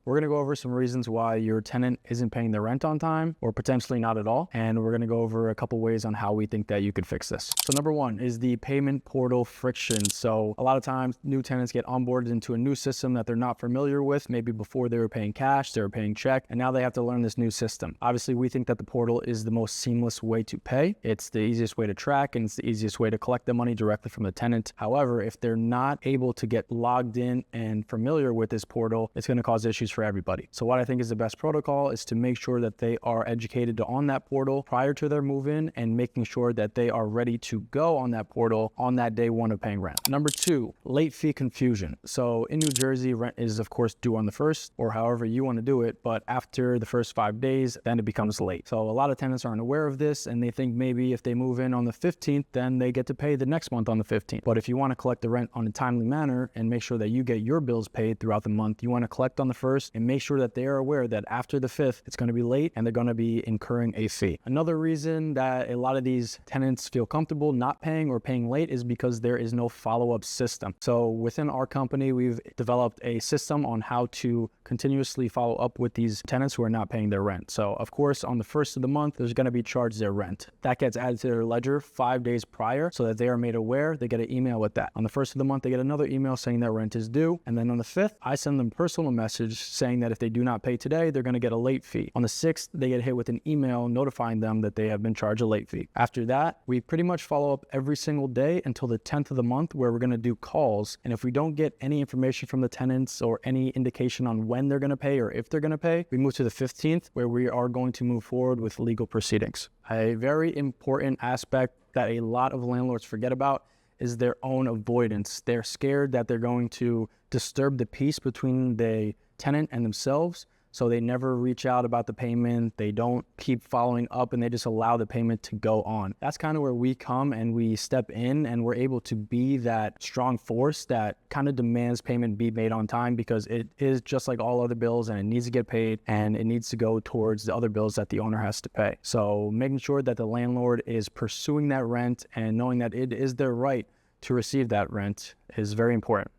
We're going to go over some reasons why your tenant isn't paying their rent on time or potentially not at all. And we're going to go over a couple ways on how we think that you could fix this. So number one is the payment portal friction. So a lot of times new tenants get onboarded into a new system that they're not familiar with. Maybe before they were paying cash, they were paying check, and now they have to learn this new system. Obviously, we think that the portal is the most seamless way to pay. It's the easiest way to track, and it's the easiest way to collect the money directly from the tenant. However, if they're not able to get logged in and familiar with this portal, it's going to cause issues for everybody. So what I think is the best protocol is to make sure that they are educated on that portal prior to their move-in and making sure that they are ready to go on that portal on that day one of paying rent. Number two, late fee confusion. So in New Jersey, rent is of course due on the 1st or however you want to do it, but after the first 5 days, then it becomes late. So a lot of tenants aren't aware of this and they think maybe if they move in on the 15th, then they get to pay the next month on the 15th. But if you want to collect the rent on a timely manner and make sure that you get your bills paid throughout the month, you want to collect on the 1st and make sure that they are aware that after the 5th, it's going to be late and they're going to be incurring a fee. Another reason that a lot of these tenants feel comfortable not paying or paying late is because there is no follow-up system. So within our company, we've developed a system on how to continuously follow up with these tenants who are not paying their rent. So of course, on the 1st of the month, there's going to be charged their rent. That gets added to their ledger 5 days prior so that they are made aware. They get an email with that. On the 1st of the month, they get another email saying that rent is due. And then on the 5th, I send them a personal message saying that if they do not pay today, they're going to get a late fee. On the 6th, they get hit with an email notifying them that they have been charged a late fee. After that, we pretty much follow up every single day until the 10th of the month where we're going to do calls. And if we don't get any information from the tenants or any indication on when they're going to pay or if they're going to pay, we move to the 15th where we are going to move forward with legal proceedings. A very important aspect that a lot of landlords forget about is their own avoidance. They're scared that they're going to disturb the peace between the tenant and themselves. So they never reach out about the payment. They don't keep following up and they just allow the payment to go on. That's kind of where we come and we step in and we're able to be that strong force that kind of demands payment be made on time because it is just like all other bills and it needs to get paid and it needs to go towards the other bills that the owner has to pay. So making sure that the landlord is pursuing that rent and knowing that it is their right to receive that rent is very important.